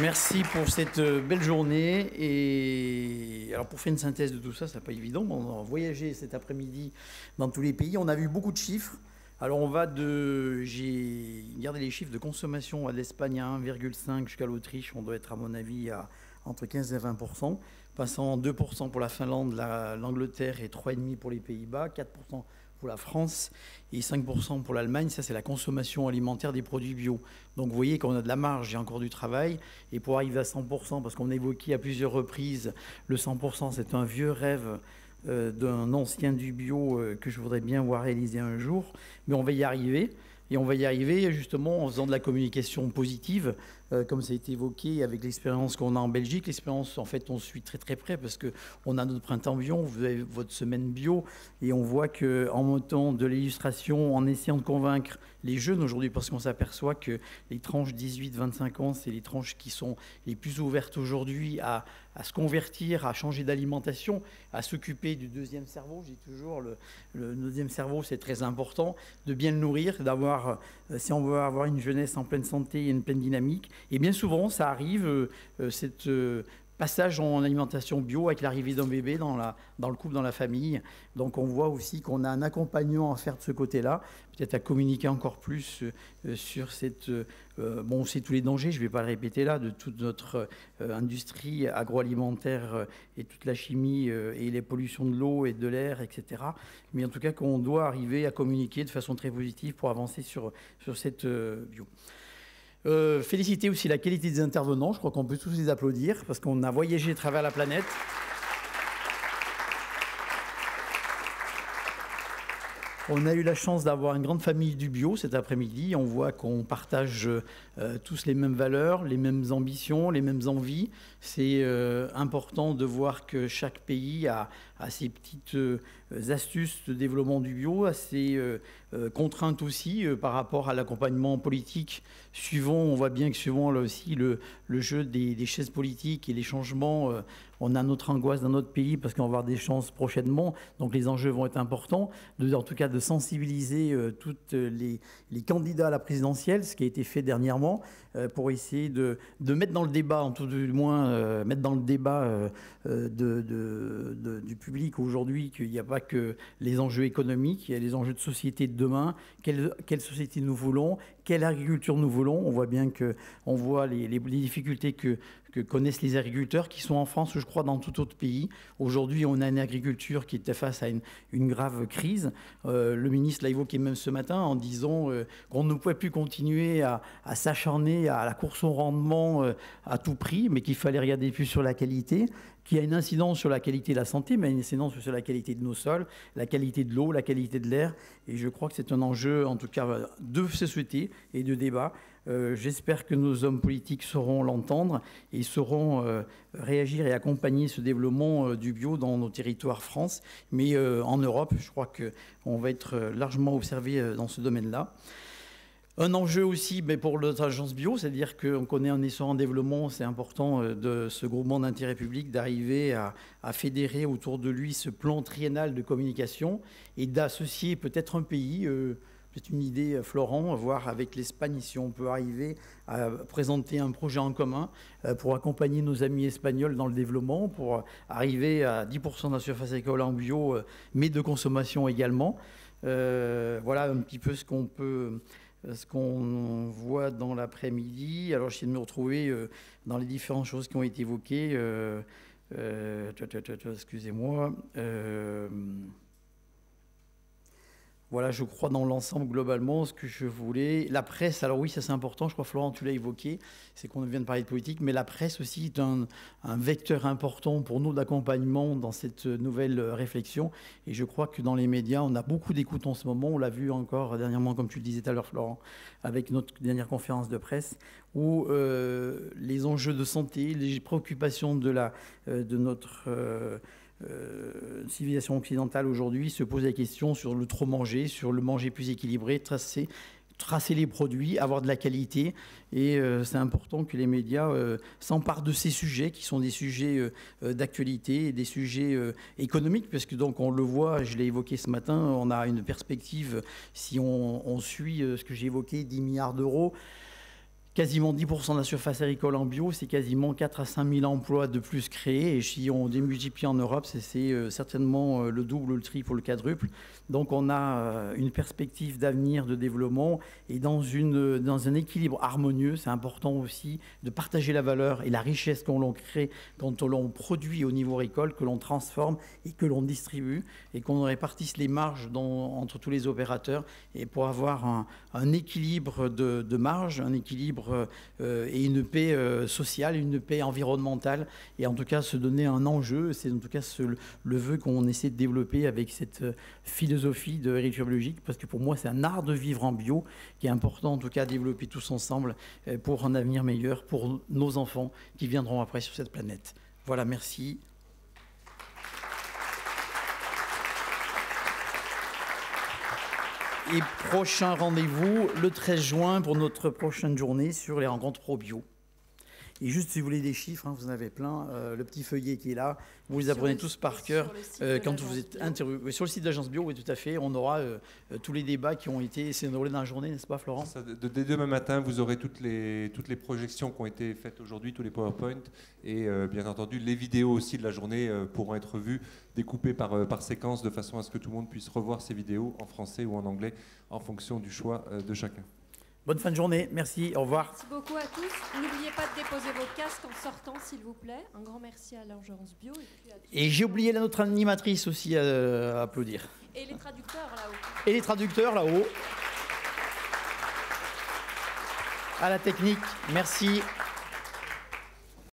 Merci pour cette belle journée. Et alors pour faire une synthèse de tout ça, c'est pas évident. On a voyagé cet après-midi dans tous les pays. On a vu beaucoup de chiffres. Alors j'ai gardé les chiffres de consommation à l'Espagne à 1,5 jusqu'à l'Autriche. On doit être à mon avis à entre 15 et 20%, passant 2% pour la Finlande, l'Angleterre et 3,5% pour les Pays-Bas, 4% pour la France et 5% pour l'Allemagne. Ça, c'est la consommation alimentaire des produits bio. Donc vous voyez qu'on a de la marge, il y a encore du travail. Et pour arriver à 100%, parce qu'on a évoqué à plusieurs reprises, le 100%, c'est un vieux rêve d'un ancien du bio que je voudrais bien voir réaliser un jour. Mais on va y arriver. Et on va y arriver justement en faisant de la communication positive, comme ça a été évoqué avec l'expérience qu'on a en Belgique. L'expérience, en fait, on suit très très près parce qu'on a notre printemps bio, vous avez votre semaine bio, et on voit qu'en montant de l'illustration, en essayant de convaincre les jeunes aujourd'hui, parce qu'on s'aperçoit que les tranches 18-25 ans, c'est les tranches qui sont les plus ouvertes aujourd'hui à se convertir, à changer d'alimentation, à s'occuper du deuxième cerveau. J'ai toujours le deuxième cerveau, c'est très important, de bien le nourrir, d'avoir, si on veut avoir une jeunesse en pleine santé et une pleine dynamique. Et bien souvent, ça arrive, cette passage en alimentation bio avec l'arrivée d'un bébé dans le couple, dans la famille. Donc on voit aussi qu'on a un accompagnement à faire de ce côté-là, peut-être à communiquer encore plus sur cette... bon, on sait tous les dangers, je ne vais pas le répéter là, de toute notre industrie agroalimentaire et toute la chimie et les pollutions de l'eau et de l'air, etc. Mais en tout cas qu'on doit arriver à communiquer de façon très positive pour avancer sur cette bio. Féliciter aussi la qualité des intervenants, je crois qu'on peut tous les applaudir parce qu'on a voyagé à travers la planète. On a eu la chance d'avoir une grande famille du bio cet après-midi. On voit qu'on partage tous les mêmes valeurs, les mêmes ambitions, les mêmes envies. C'est important de voir que chaque pays a ses petites astuces de développement du bio, a ses contraintes aussi par rapport à l'accompagnement politique. On voit bien que suivant là aussi le jeu des chaises politiques et les changements, on a notre angoisse dans notre pays parce qu'on va avoir des chances prochainement. Donc les enjeux vont être importants. En tout cas, de sensibiliser tous les candidats à la présidentielle, ce qui a été fait dernièrement, pour essayer de mettre dans le débat, en tout du moins, mettre dans le débat du public aujourd'hui qu'il n'y a pas que les enjeux économiques, il y a les enjeux de société de demain, quelle société nous voulons, quelle agriculture nous voulons. On voit bien qu'on voit les difficultés que connaissent les agriculteurs qui sont en France, je crois, dans tout autre pays. Aujourd'hui, on a une agriculture qui était face à une grave crise. Le ministre l'a évoqué même ce matin en disant qu'on ne pouvait plus continuer à s'acharner à la course au rendement à tout prix, mais qu'il fallait regarder plus sur la qualité, qui a une incidence sur la qualité de la santé, mais une incidence sur la qualité de nos sols, la qualité de l'eau, la qualité de l'air. Et je crois que c'est un enjeu, en tout cas, de société et de débat. J'espère que nos hommes politiques sauront l'entendre et sauront réagir et accompagner ce développement du bio dans nos territoires France. Mais en Europe, je crois qu'on va être largement observé dans ce domaine-là. Un enjeu aussi pour notre agence bio, c'est-à-dire qu'on connaît un essor en développement, c'est important de ce groupement d'intérêt public d'arriver à fédérer autour de lui ce plan triennal de communication et d'associer peut-être un pays, c'est une idée, Florent, voir avec l'Espagne si on peut arriver à présenter un projet en commun pour accompagner nos amis espagnols dans le développement, pour arriver à 10% de la surface agricole en bio, mais de consommation également. Voilà un petit peu ce qu'on voit dans l'après-midi. Alors, j'essaie de me retrouver dans les différentes choses qui ont été évoquées. Excusez-moi. Voilà, je crois dans l'ensemble, globalement, ce que je voulais. La presse, alors oui, ça c'est important, je crois, Florent, tu l'as évoqué, c'est qu'on vient de parler de politique, mais la presse aussi est un vecteur important pour nous d'accompagnement dans cette nouvelle réflexion. Et je crois que dans les médias, on a beaucoup d'écoute en ce moment. On l'a vu encore dernièrement, comme tu le disais tout à l'heure, Florent, avec notre dernière conférence de presse, où les enjeux de santé, les préoccupations de notre... civilisation occidentale aujourd'hui se pose la question sur le trop manger, sur le manger plus équilibré, tracer les produits, avoir de la qualité. Et c'est important que les médias s'emparent de ces sujets qui sont des sujets d'actualité et des sujets économiques, parce que donc on le voit, je l'ai évoqué ce matin, on a une perspective, si on suit ce que j'ai évoqué, 10 milliards d'euros, quasiment 10% de la surface agricole en bio, c'est quasiment 4 à 5 000 emplois de plus créés. Et si on démultiplie en Europe, c'est certainement le double, le triple ou le quadruple. Donc on a une perspective d'avenir, de développement. Et dans un équilibre harmonieux, c'est important aussi de partager la valeur et la richesse qu'on l'on crée quand on l'on produit au niveau agricole, que l'on transforme et que l'on distribue. Et qu'on répartisse les marges entre tous les opérateurs. Et pour avoir un équilibre de marge, un équilibre et une paix sociale, une paix environnementale, et en tout cas se donner un enjeu. C'est en tout cas le vœu qu'on essaie de développer avec cette philosophie de l'agriculture biologique, parce que pour moi c'est un art de vivre en bio qui est important en tout cas à développer tous ensemble pour un avenir meilleur pour nos enfants qui viendront après sur cette planète. Voilà, merci. Et prochain rendez-vous le 13 juin pour notre prochaine journée sur les rencontres pro-bio. Et juste si vous voulez des chiffres, hein, vous en avez plein, le petit feuillet qui est là, vous les apprenez tous par cœur quand vous êtes interviewé. Sur le site de l'Agence Bio, oui tout à fait, on aura tous les débats qui ont été déroulés dans la journée, n'est-ce pas Florent? Dès demain matin, vous aurez toutes les projections qui ont été faites aujourd'hui, tous les PowerPoint, et bien entendu les vidéos aussi de la journée pourront être vues, découpées par séquence, de façon à ce que tout le monde puisse revoir ces vidéos en français ou en anglais, en fonction du choix de chacun. Bonne fin de journée, merci, au revoir. Merci beaucoup à tous. N'oubliez pas de déposer vos casques en sortant, s'il vous plaît. Un grand merci à l'Agence Bio. Et j'ai oublié notre animatrice aussi à applaudir. Et les traducteurs là-haut. Et les traducteurs là-haut. À la technique, merci.